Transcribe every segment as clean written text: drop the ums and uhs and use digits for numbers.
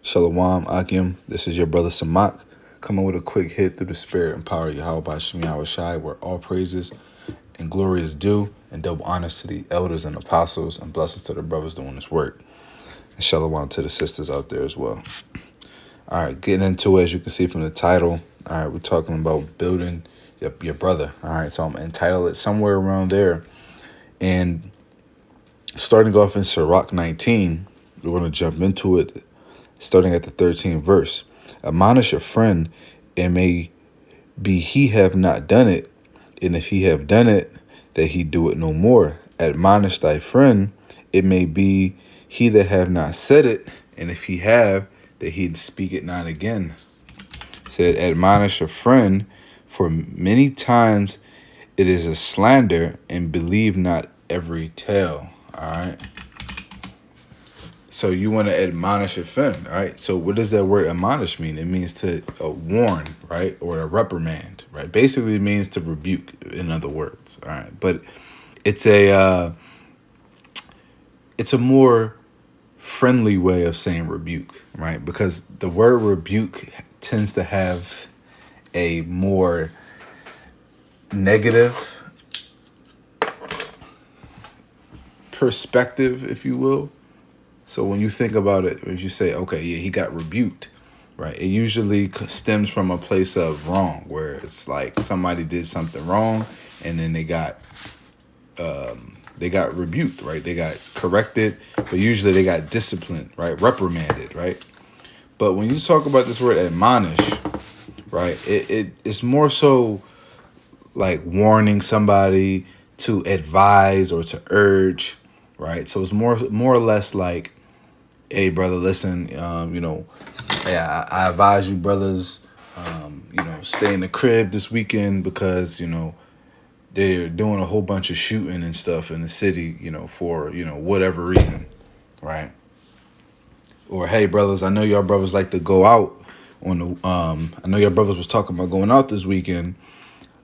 Shalom Akim. This is your brother Samak coming with a quick hit through the spirit and power of Yahweh Shem Yahweh Shai, where all praises and glory is due, and double honors to the elders and apostles, and blessings to the brothers doing this work. And shalom to the sisters out there as well. All right, getting into it, as you can see from the title. All right, we're talking about building your brother. All right, so I'm entitled it somewhere around there. And starting off in Sirach 19, we're going to jump into it, starting at the 13th verse. Admonish a friend, and may be he have not done it, and if he have done it, that he do it no more. Admonish thy friend, it may be he that have not said it, and if he have, that he speak it not again. Said, admonish a friend, for many times it is a slander, and believe not every tale. All right. So you want to admonish a friend, all right? So what does that word admonish mean? It means to warn, right? Or a reprimand, right? Basically, it means to rebuke, in other words, all right? But it's a more friendly way of saying rebuke, right? Because the word rebuke tends to have a more negative perspective, if you will. So when you think about it, if you say, okay, yeah, he got rebuked, right? It usually stems from a place of wrong, where it's like somebody did something wrong, and then they got rebuked, right? They got corrected, but usually they got disciplined, right? Reprimanded, right? But when you talk about this word admonish, right, it's more so like warning somebody, to advise or to urge, right? So it's more or less like, hey, brother, listen, I advise you, brothers, stay in the crib this weekend because, they're doing a whole bunch of shooting and stuff in the city, for, whatever reason, right? Or, hey, brothers, I know y'all brothers like to go out on the, I know y'all brothers was talking about going out this weekend,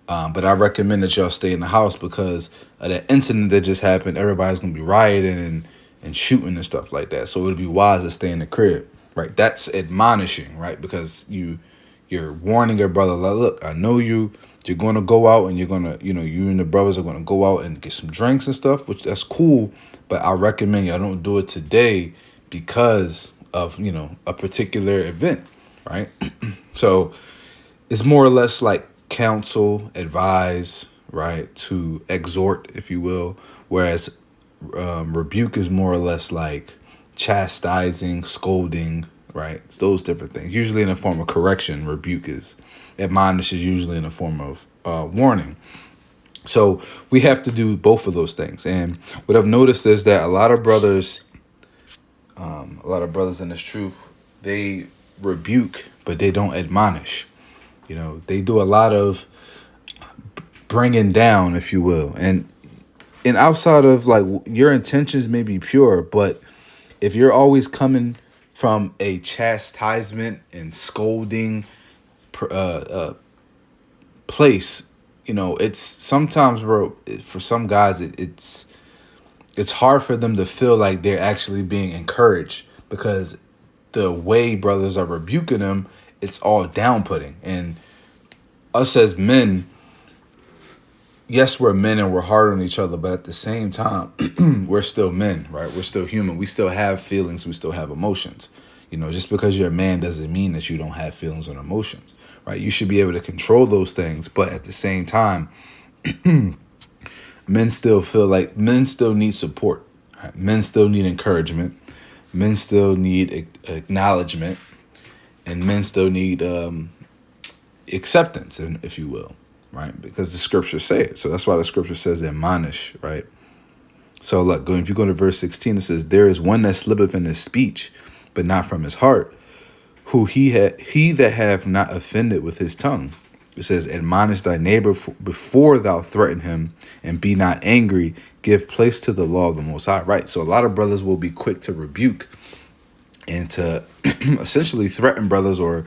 but I recommend that y'all stay in the house because of that incident that just happened. Everybody's going to be rioting and shooting and stuff like that. So it would be wise to stay in the crib, right? That's admonishing, right? Because you're warning your brother, like, look, I know you're going to go out and you're going to, you and the brothers are going to go out and get some drinks and stuff, which that's cool. But I recommend y'all don't do it today because of, a particular event, right? So it's more or less like counsel, advise, right? To exhort, if you will. Whereas rebuke is more or less like chastising, scolding, right? It's those different things. Usually in the form of correction. Rebuke is admonish is usually in the form of warning. So we have to do both of those things. And what I've noticed is that a lot of brothers in this truth, they rebuke, but they don't admonish. They do a lot of bringing down, if you will. And outside of like your intentions may be pure, but if you're always coming from a chastisement and scolding place, it's sometimes, bro, for some guys, it's hard for them to feel like they're actually being encouraged because the way brothers are rebuking them, it's all down-putting. And us as men, yes, we're men and we're hard on each other, but at the same time, we're still men, right? We're still human. We still have feelings. We still have emotions. Just because you're a man doesn't mean that you don't have feelings and emotions, right? You should be able to control those things. But at the same time, men still need support. Right? Men still need encouragement. Men still need acknowledgement. And men still need acceptance, if you will. Right? Because the scriptures say it. So that's why the scripture says admonish, right? So look, if you go to verse 16, it says, there is one that slippeth in his speech, but not from his heart, who he that have not offended with his tongue. It says, admonish thy neighbor before thou threaten him, and be not angry, give place to the law of the Most High. Right? So a lot of brothers will be quick to rebuke and to essentially threaten brothers or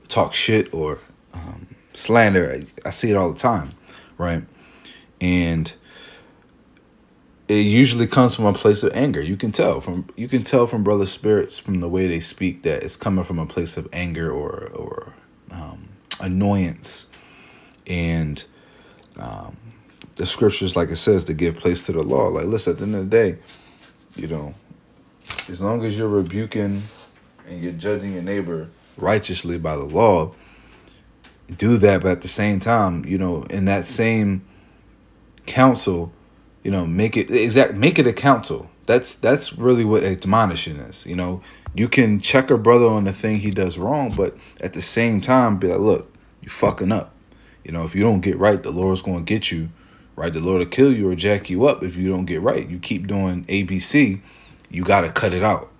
talk shit or slander. I see it all the time, right? And it usually comes from a place of anger. You can tell from brother spirits from the way they speak that it's coming from a place of anger or annoyance. And the scriptures, like it says, to give place to the law. Like, listen, at the end of the day, you know, as long as you're rebuking and you're judging your neighbor righteously by the law, do that. But at the same time, you know, in that same counsel, you know, make it a counsel. That's really what admonishing is. You know, you can check a brother on the thing he does wrong, but at the same time, be like, look, you fucking up. You know, if you don't get right, the Lord's going to get you. Right, the Lord will kill you or jack you up if you don't get right. You keep doing ABC, you got to cut it out.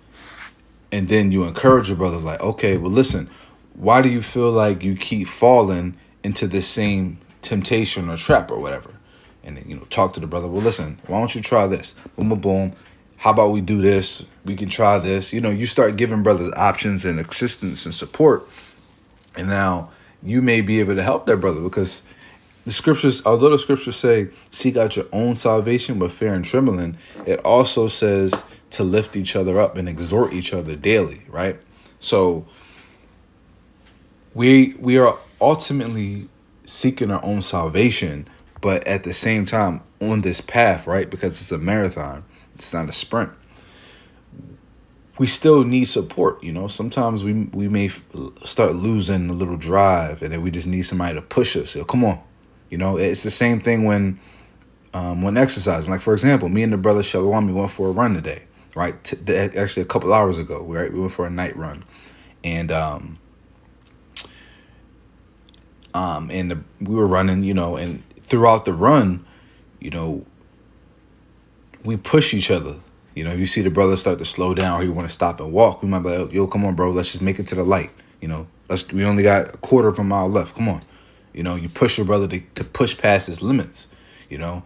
And then you encourage your brother, like, okay, well, listen, why do you feel like you keep falling into this same temptation or trap or whatever? And then, you know, talk to the brother. Well, listen, why don't you try this? Boom, boom, boom. How about we do this? We can try this. You know, you start giving brothers options and assistance and support. And now you may be able to help that brother, because the scriptures, although the scriptures say, seek out your own salvation with fear and trembling, it also says to lift each other up and exhort each other daily, right? So we are ultimately seeking our own salvation, but at the same time on this path, right? Because it's a marathon, it's not a sprint. We still need support, you know. Sometimes we may start losing a little drive, and then we just need somebody to push us. So, come on. You know, it's the same thing when exercising. Like, for example, me and the brother Shalom, we went for a run today, right? Actually, a couple hours ago, right? We went for a night run, and we were running, you know, and throughout the run, you know, we push each other. You know, if you see the brother start to slow down or he want to stop and walk, we might be like, yo, come on, bro, let's just make it to the light. You know, we only got a quarter of a mile left. Come on. You know, you push your brother to push past his limits, you know,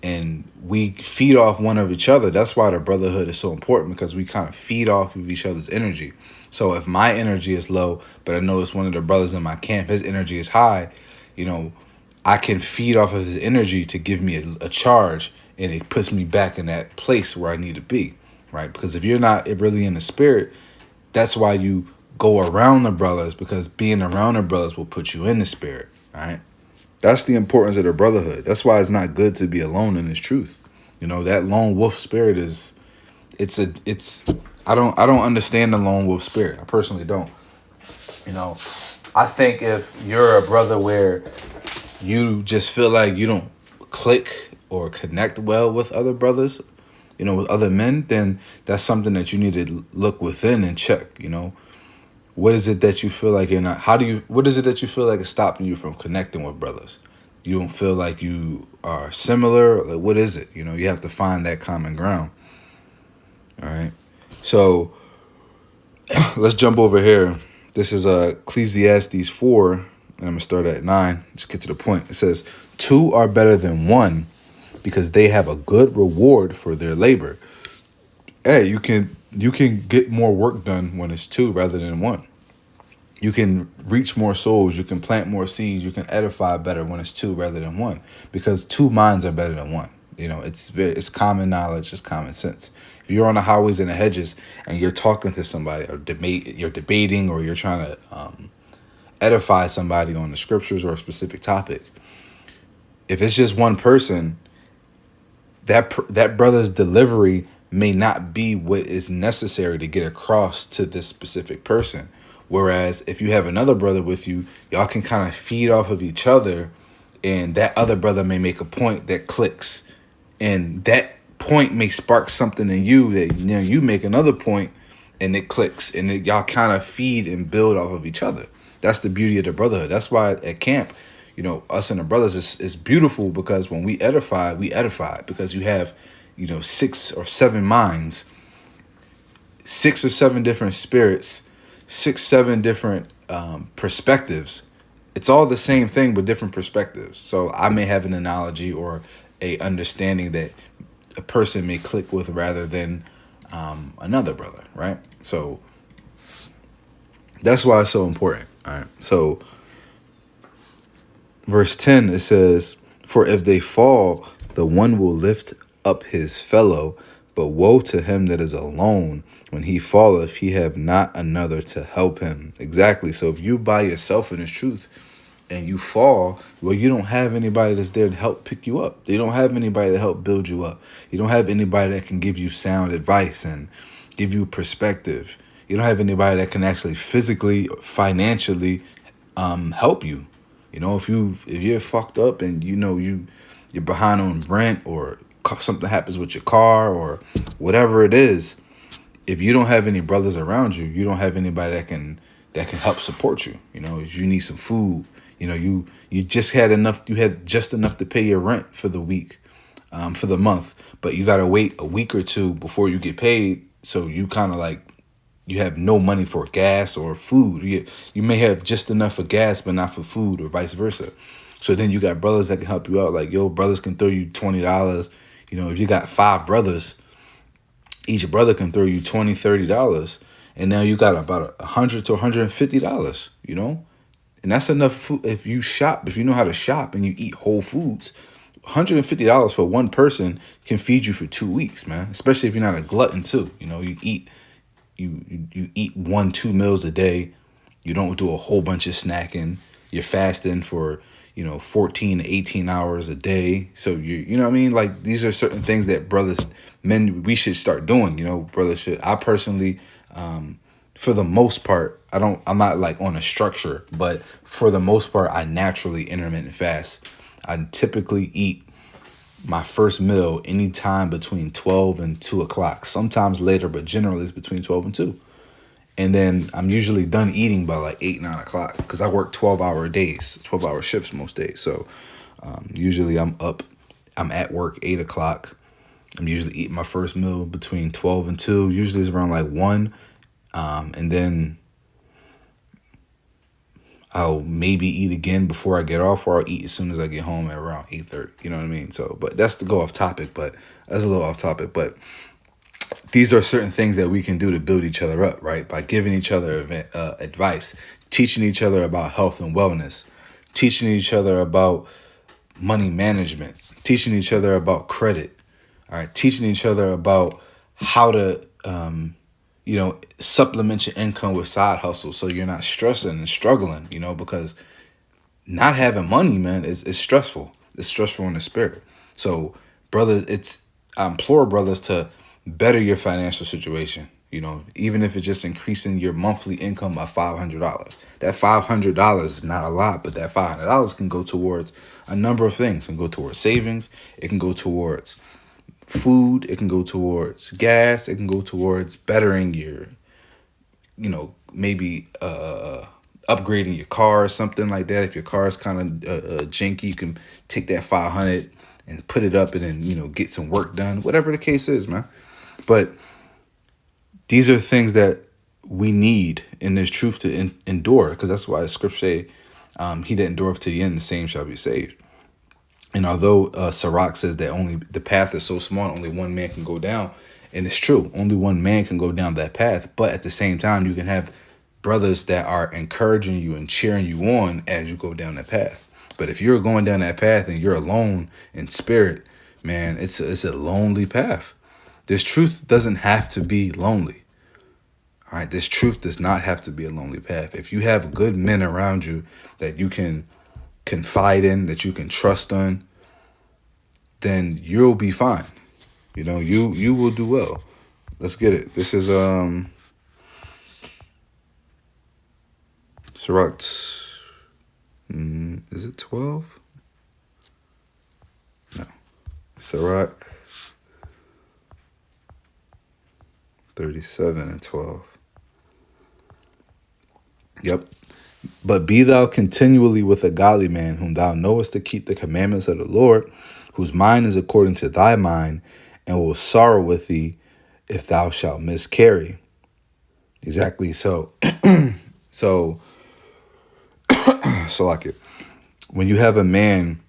and we feed off one of each other. That's why the brotherhood is so important, because we kind of feed off of each other's energy. So if my energy is low, but I know it's one of the brothers in my camp, his energy is high, you know, I can feed off of his energy to give me a charge, and it puts me back in that place where I need to be, right? Because if you're not really in the spirit, that's why you go around the brothers, because being around the brothers will put you in the spirit, all right? That's the importance of the brotherhood. That's why it's not good to be alone in this truth. You know, that lone wolf spirit I don't understand the lone wolf spirit. I personally don't. You know, I think if you're a brother where you just feel like you don't click or connect well with other brothers, you know, with other men, then that's something that you need to look within and check, you know. What is it that you feel like you're not? What is it that you feel like is stopping you from connecting with brothers? You don't feel like you are similar? Like, what is it? You know, you have to find that common ground. All right. So let's jump over here. This is Ecclesiastes 4, and I'm going to start at 9. Just get to the point. It says, 2 are better than 1, because they have a good reward for their labor. Hey, you can get more work done when it's 2 rather than 1. You can reach more souls. You can plant more seeds. You can edify better when it's 2 rather than 1, because 2 minds are better than 1. You know, it's common knowledge. It's common sense. If you're on the highways and the hedges and you're talking to somebody, or you're debating, or you're trying to edify somebody on the scriptures or a specific topic, if it's just one person, that brother's delivery may not be what is necessary to get across to this specific person. Whereas if you have another brother with you, y'all can kind of feed off of each other, and that other brother may make a point that clicks, and that point may spark something in you that, you know, you make another point and it clicks, and y'all kind of feed and build off of each other. That's the beauty of the brotherhood. That's why at camp, you know, us and the brothers is beautiful, because when we edify, because you have, you know, 6 or 7 minds, 6 or 7 different spirits, 6, 7 different perspectives. It's all the same thing, but different perspectives. So I may have an analogy or a understanding that a person may click with rather than another brother, right? So that's why it's so important. All right. So verse 10, it says, for if they fall, the one will lift up his fellow. But woe to him that is alone when he falleth, he have not another to help him. Exactly. So if you by yourself in this truth and you fall, well, you don't have anybody that's there to help pick you up. You don't have anybody to help build you up. You don't have anybody that can give you sound advice and give you perspective. You don't have anybody that can actually physically, financially help you. You know, if you're fucked up and you're behind on rent or something happens with your car or whatever it is, if you don't have any brothers around you, you don't have anybody that can help support you. You know, if you need some food, you just had enough. You had just enough to pay your rent for the week, for the month, but you gotta wait a week or two before you get paid. So you kind of like you have no money for gas or food. You may have just enough for gas, but not for food, or vice versa. So then you got brothers that can help you out. Like your brothers can throw you $20. You know, if you got 5 brothers, each brother can throw you $20, $30, and now you got about $100 to $150. You know, and that's enough food if you shop. If you know how to shop and you eat whole foods, $150 for one person can feed you for 2 weeks, man. Especially if you're not a glutton too. You know, you eat 1-2 meals a day. You don't do a whole bunch of snacking. You're fasting for 14 to 18 hours a day. So you know what I mean? Like these are certain things that men, we should start doing. You know, brothers should. I personally, for the most part, I'm not like on a structure, but for the most part, I naturally intermittent fast. I typically eat my first meal anytime between 12 and 2 o'clock. Sometimes later, but generally it's between 12 and 2. And then I'm usually done eating by like 8, 9 o'clock because I work 12-hour days, 12-hour shifts most days. So usually I'm at work 8 o'clock. I'm usually eating my first meal between 12 and 2. Usually it's around like 1. And then I'll maybe eat again before I get off, or I'll eat as soon as I get home at around 8:30. You know what I mean? So, but that's to go off topic, but that's a little off topic. But these are certain things that we can do to build each other up, right? By giving each other advice, teaching each other about health and wellness, teaching each other about money management, teaching each other about credit, all right? Teaching each other about how to, supplement your income with side hustles so you're not stressing and struggling, because not having money, man, is stressful. It's stressful in the spirit. So, brother, I implore brothers to better your financial situation. Even if it's just increasing your monthly income by $500. That $500 is not a lot, but that $500 can go towards a number of things. It can go towards savings. It can go towards food. It can go towards gas. It can go towards bettering your, maybe upgrading your car or something like that. If your car is kind of janky, you can take that 500 and put it up and then, get some work done, whatever the case is, man. But these are things that we need in this truth to endure, because that's why the scripture say, he that endureth to the end, the same shall be saved. And although Sirach says that only the path is so small, only one man can go down, and it's true, only one man can go down that path. But at the same time, you can have brothers that are encouraging you and cheering you on as you go down that path. But if you're going down that path and you're alone in spirit, man, it's a lonely path. This truth doesn't have to be lonely. All right, this truth does not have to be a lonely path. If you have good men around you that you can confide in, that you can trust on, then you'll be fine. You will do well. Let's get it. This is Sirach. Is it 12? No. Sirach 37 and 12. Yep. But be thou continually with a godly man, whom thou knowest to keep the commandments of the Lord, whose mind is according to thy mind, and will sorrow with thee if thou shalt miscarry. Exactly. So like it. When you have a man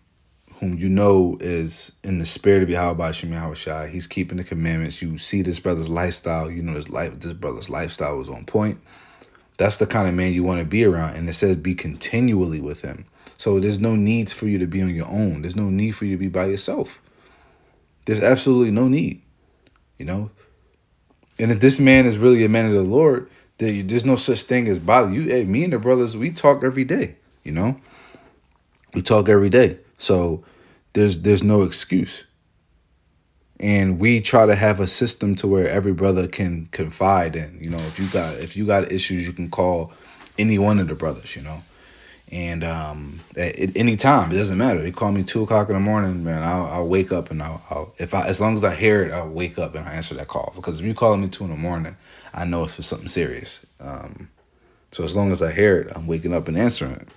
whom you know is in the spirit of Yahweh Shem Yahushai, he's keeping the commandments. You see this brother's lifestyle. This brother's lifestyle was on point. That's the kind of man you want to be around. And it says be continually with him. So there's no need for you to be on your own. There's no need for you to be by yourself. There's absolutely no need, you know. And if this man is really a man of the Lord, there's no such thing as bother you. Hey, me and the brothers, we talk every day, you know. We talk every day, so there's no excuse. And we try to have a system to where every brother can confide in. You know, if you got issues, you can call any one of the brothers. You know, and at any time, it doesn't matter. They call me 2 o'clock in the morning, man. I'll wake up and I'll if I as long as I hear it, I'll wake up and I answer that call. Because if you calling me 2 in the morning, I know it's for something serious. So as long as I hear it, I'm waking up and answering it,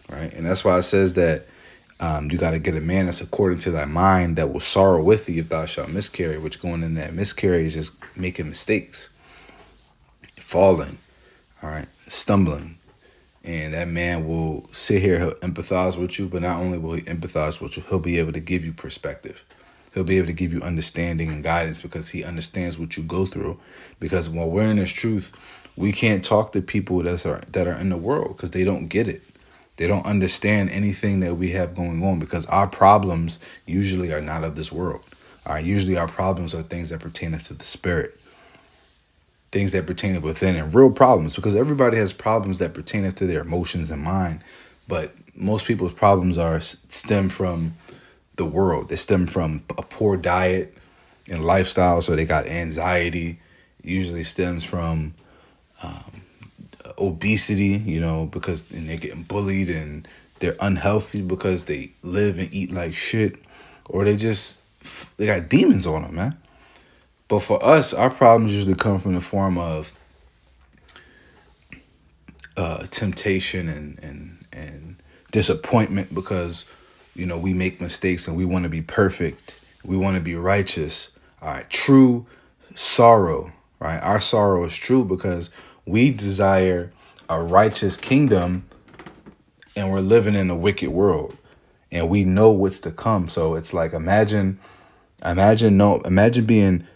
right? And that's why it says that you got to get a man that's according to thy mind that will sorrow with thee if thou shalt miscarry. Which going in that miscarry is just making mistakes, falling, all right, stumbling. And that man will sit here, he'll empathize with you, but not only will he empathize with you, he'll be able to give you perspective. He'll be able to give you understanding and guidance because he understands what you go through. Because when we're in this truth, we can't talk to people that are in the world because they don't get it. They don't understand anything that we have going on because our problems usually are not of this world. All right, usually our problems are things that pertain to the spirit, things that pertain to within, and real problems, because everybody has problems that pertain to their emotions and mind. But most people's problems stem from the world. They stem from a poor diet and lifestyle. So they got anxiety. It usually stems from obesity, you know, because and they're getting bullied and they're unhealthy because they live and eat like shit, or they got demons on them, man. But for us, our problems usually come from the form of temptation and disappointment because, you know, we make mistakes and we want to be perfect. We want to be righteous. All right. True sorrow, right? Our sorrow is true because we desire a righteous kingdom and we're living in a wicked world and we know what's to come. So it's like, imagine being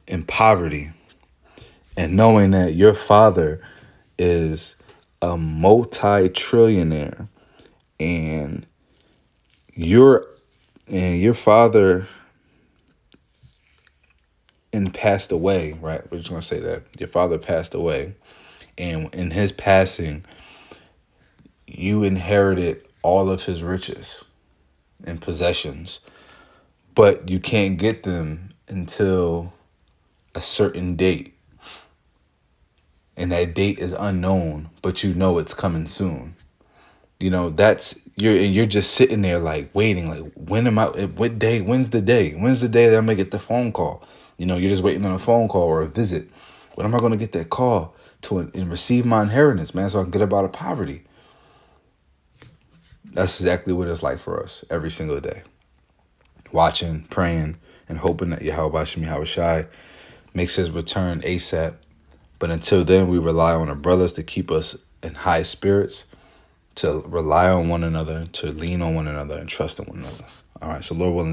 in poverty and knowing that your father is a multi-trillionaire and your father passed away, right? We're just gonna say that your father passed away, and in his passing, you inherited all of his riches and possessions, but you can't get them until a certain date. And that date is unknown, but you know it's coming soon. You know, you're just sitting there like waiting, like when's the day? When's the day that I'm gonna get the phone call? You know, you're just waiting on a phone call or a visit. When am I gonna get that call and receive my inheritance, man, so I can get up out of poverty? That's exactly what it's like for us every single day. Watching, praying, and hoping that Yahweh Shem Yahweh Shai makes his return ASAP. But until then, we rely on our brothers to keep us in high spirits, to rely on one another, to lean on one another, and trust in one another. All right, so Lord willing,